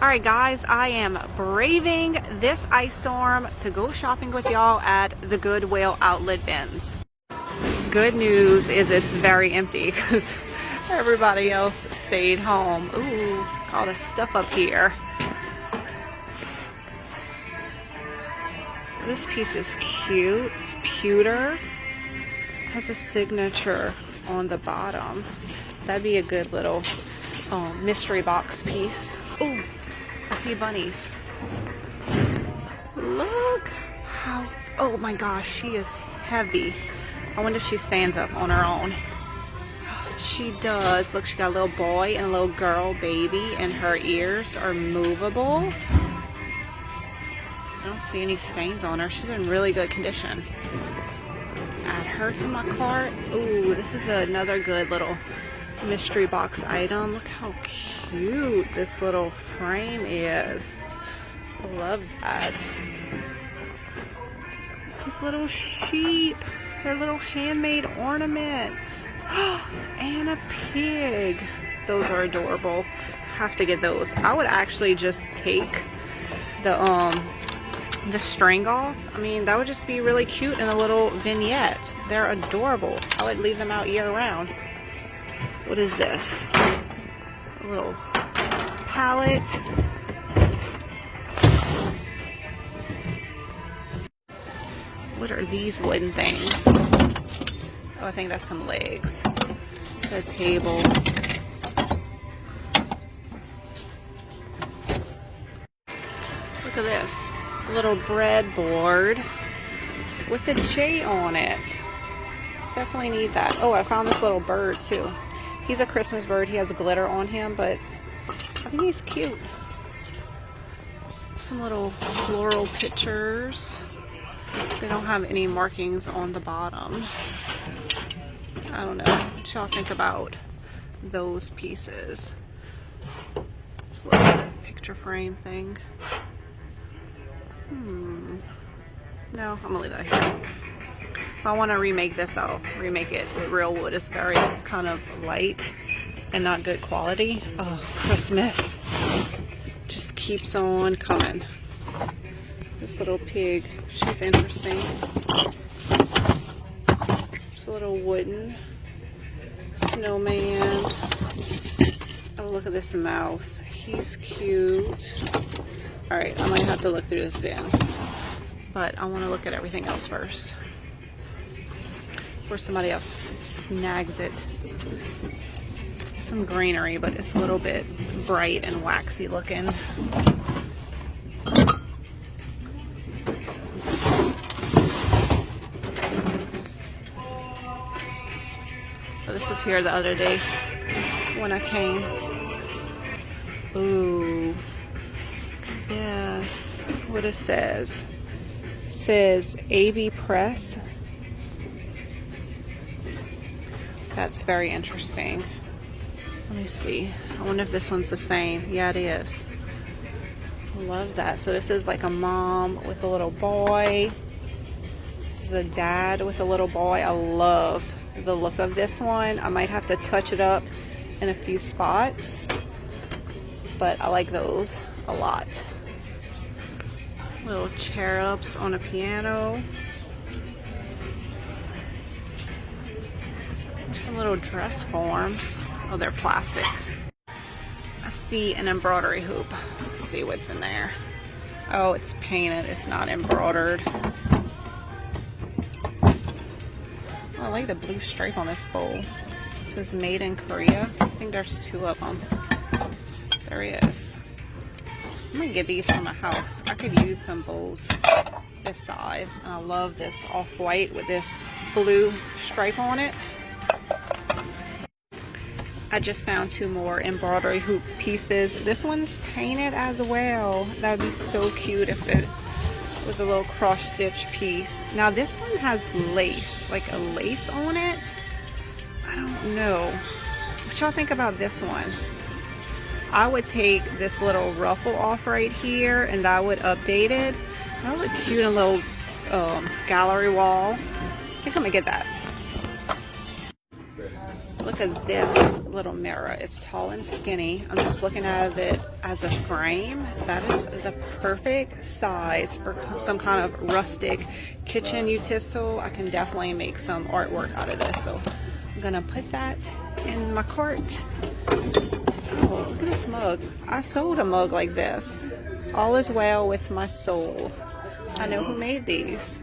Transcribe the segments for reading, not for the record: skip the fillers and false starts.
Alright guys, I am braving this ice storm to go shopping with y'all at the Goodwill Outlet Bins. Good news is it's very empty because everybody else stayed home. Ooh, all the stuff up here. This piece is cute. It's pewter. Has a signature on the bottom. That'd be a good little mystery box piece. Oh, I see bunnies. Look how, oh my gosh, she is heavy. I wonder if she stands up on her own. She does. Look, she got a little boy and a little girl baby, and her ears are movable. I don't see any stains on her. She's in really good condition. Add her to my cart. Ooh, this is another good little mystery box item. Look how cute this little frame is. Love that. These little sheep. They're little handmade ornaments. And a pig. Those are adorable. Have to get those. I would actually just take the string off. I mean, that would just be really cute in a little vignette. They're adorable. I would leave them out year round. What is this? A little palette. What are these wooden things? Oh, I think that's some legs. The table. Look at this. A little breadboard with a J on it. Definitely need that. Oh, I found this little bird too. He's a Christmas bird. He has glitter on him, but I think he's cute. Some little floral pictures. They don't have any markings on the bottom. I don't know. What y'all think about those pieces? This little picture frame thing. No, I'm gonna leave that here. If I want to remake this, I'll remake it with real wood. It's very kind of light and not good quality. Oh, Christmas just keeps on coming. This little pig, she's interesting. It's a little wooden snowman. Oh, look at this mouse. He's cute. Alright, I might have to look through this bin. But I want to look at everything else first. Before somebody else snags it. Some greenery, but it's a little bit bright and waxy looking. Oh, this was here the other day when I came. Ooh. Yes. What it says. It says AB Press. That's very interesting. Let me see. I wonder if this one's the same. Yeah, it is. Love that. So this is like a mom with a little boy. This is a dad with a little boy. I love the look of this one. I might have to touch it up in a few spots, but I like those a lot. Little cherubs on a piano. Some little dress forms. Oh, they're plastic. I see an embroidery hoop. Let's see what's in there. Oh, it's painted. It's not embroidered. Oh, I like the blue stripe on this bowl. It says made in Korea. I think there's two of them. There he is. I'm gonna get these from my house. I could use some bowls this size. And I love this off-white with this blue stripe on it. I just found two more embroidery hoop pieces. This one's painted as well. That would be so cute if it was a little cross stitch piece. Now this one has lace, like a lace on it. I don't know. What y'all think about this one? I would take this little ruffle off right here and I would update it. That would look cute in a little gallery wall. I think I'm gonna get that. Look at this little mirror. It's tall and skinny. I'm just looking at it as a frame. That is the perfect size for some kind of rustic kitchen utensil. I can definitely make some artwork out of this. So I'm gonna put that in my cart. Oh, look at this mug. I sold a mug like this. All is well with my soul. I know who made these.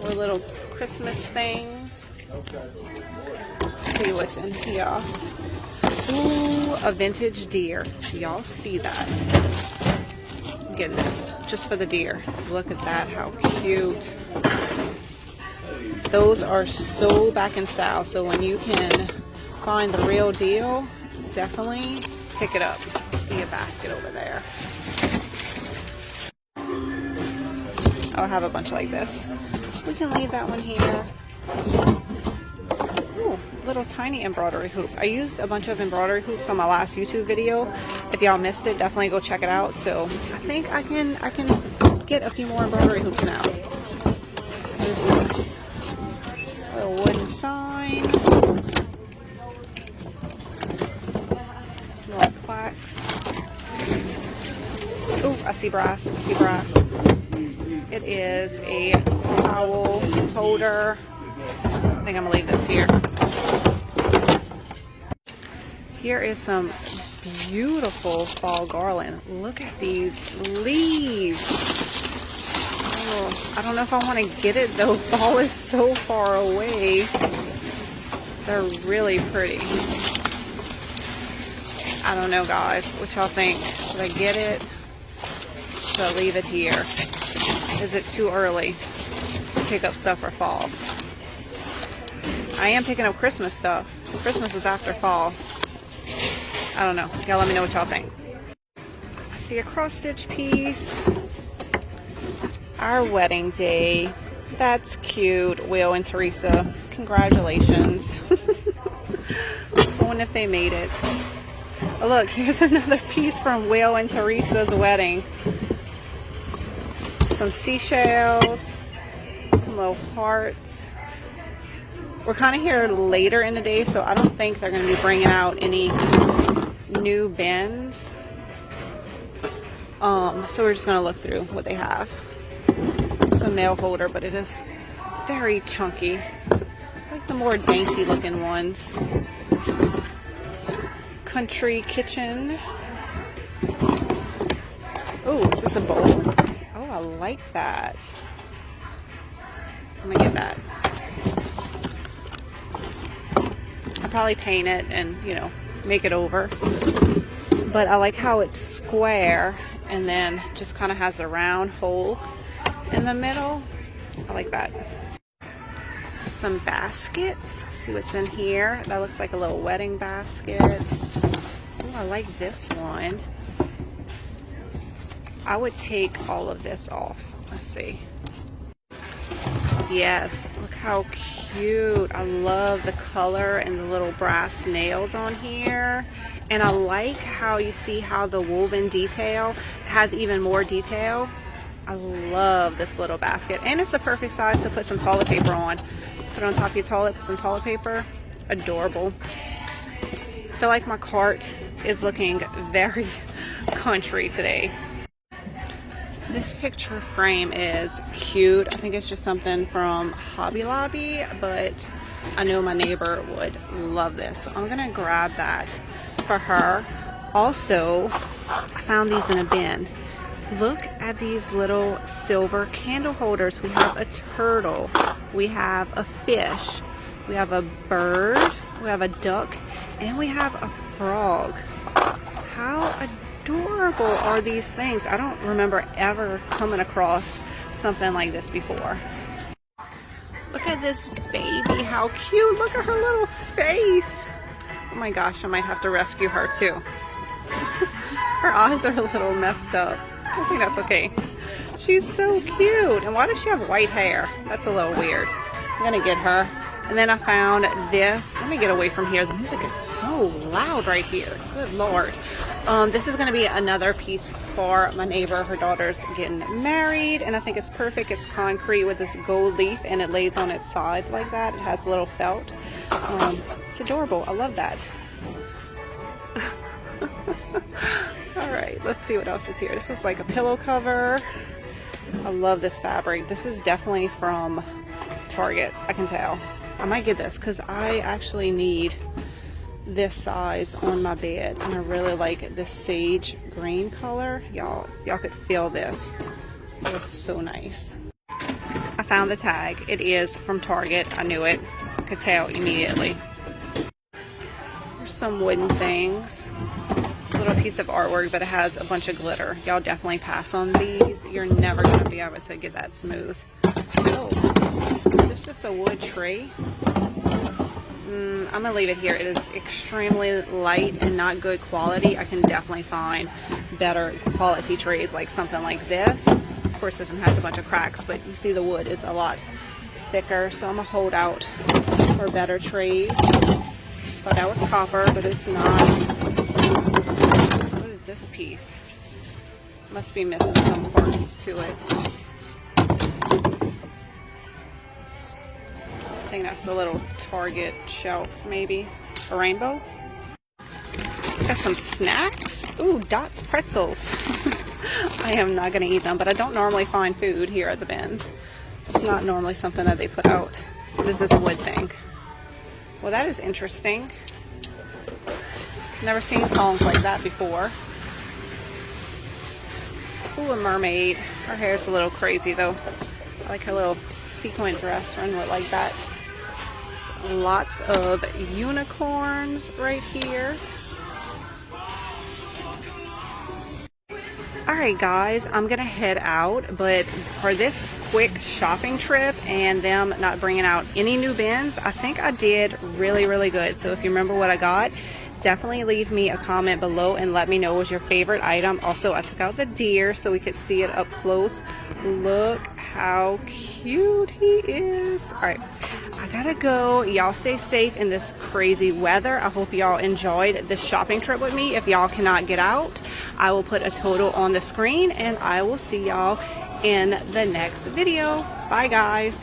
More little Christmas things. Let's see what's in here. Ooh, a vintage deer. Y'all see that? Goodness, just for the deer. Look at that, how cute. Those are so back in style, so when you can find the real deal, definitely pick it up. I see a basket over there. I'll have a bunch like this. We can leave that one here. Ooh, little tiny embroidery hoop. I used a bunch of embroidery hoops on my last YouTube video. If y'all missed it, definitely go check it out. So I think I can get a few more embroidery hoops now. What is this? A little wooden sign. Some more plaques. Ooh, I see brass. I see brass. It is a towel holder. I think I'm gonna leave this here. Here is some beautiful fall garland. Look at these leaves. Oh, I don't know if I want to get it though. Fall is so far away. They're really pretty. I don't know, guys. What y'all think? Should I get it? Should I leave it here? Is it too early to pick up stuff for fall? I am picking up Christmas stuff. Christmas is after fall. I don't know. Y'all let me know what y'all think. I see a cross-stitch piece. Our wedding day. That's cute. Will and Teresa. Congratulations. I wonder if they made it. Oh, look, here's another piece from Will and Teresa's wedding. Some seashells, some little hearts. We're kind of here later in the day, so I don't think they're going to be bringing out any new bins. So we're just going to look through what they have. It's a mail holder, but it is very chunky. I like the more dainty looking ones. Country kitchen. Oh, is this a bowl? Oh, I like that. I'm gonna get that. I'll probably paint it and, you know, make it over. But I like how it's square and then just kind of has a round hole in the middle. I like that. Some baskets. See what's in here. That looks like a little wedding basket. Oh, I like this one. I would take all of this off. Let's see. Yes, look how cute. I love the color and the little brass nails on here. And I like how you see how the woven detail has even more detail. I love this little basket. And it's the perfect size to put some toilet paper on. Put it on top of your toilet, put some toilet paper. Adorable. I feel like my cart is looking very country today. This picture frame is cute. I think it's just something from Hobby Lobby, but I know my neighbor would love this. So I'm gonna grab that for her. Also, I found these in a bin. Look at these little silver candle holders. We have a turtle, we have a fish, we have a bird, we have a duck, and we have a frog. How adorable are these things? I don't remember ever coming across something like this before. Look at this baby, how cute. Look at her little face. Oh my gosh, I might have to rescue her too. Her eyes are a little messed up. I think that's okay. She's so cute. And why does she have white hair? That's a little weird. I'm gonna get her. And then I found this. Let me get away from here. The music is so loud right here. Good Lord. This is going to be another piece for my neighbor. Her daughter's getting married, and I think it's perfect. It's concrete with this gold leaf, and it lays on its side like that. It has a little felt. It's adorable. I love that. All right, let's see what else is here. This is like a pillow cover. I love this fabric. This is definitely from Target. I can tell. I might get this because I actually need this size on my bed, and I really like this sage green color. Y'all could feel this. It was so nice. I found the tag. It is from Target. I knew it. Could tell immediately. There's some wooden things. It's a little piece of artwork, but it has a bunch of glitter. Y'all definitely pass on these. You're never gonna be able to get that smooth. Oh, is this just a wood tray? I'm gonna leave it here. It is extremely light and not good quality. I can definitely find better quality trays, like something like this. Of course, this one has a bunch of cracks, but you see the wood is a lot thicker, so I'm gonna hold out for better trays. Thought that was copper, but it's not. What is this piece? Must be missing some parts to it. I think that's a little Target shelf, maybe. A rainbow. Got some snacks. Ooh, Dots pretzels. I am not going to eat them, but I don't normally find food here at the bins. It's not normally something that they put out. What is this wood thing? Well, that is interesting. Never seen tongs like that before. Ooh, a mermaid. Her hair's a little crazy, though. I like her little sequin dress running it like that. Lots of unicorns right here. Alright guys, I'm gonna head out, but for this quick shopping trip and them not bringing out any new bins, I think I did really good. So if you remember what I got, definitely leave me a comment below and let me know what was your favorite item. Also, I took out the deer so we could see it up close. Look how cute he is. Alright, I gotta go. Y'all stay safe in this crazy weather. I hope y'all enjoyed this shopping trip with me. If y'all cannot get out, I will put a total on the screen, and I will see y'all in the next video. Bye guys.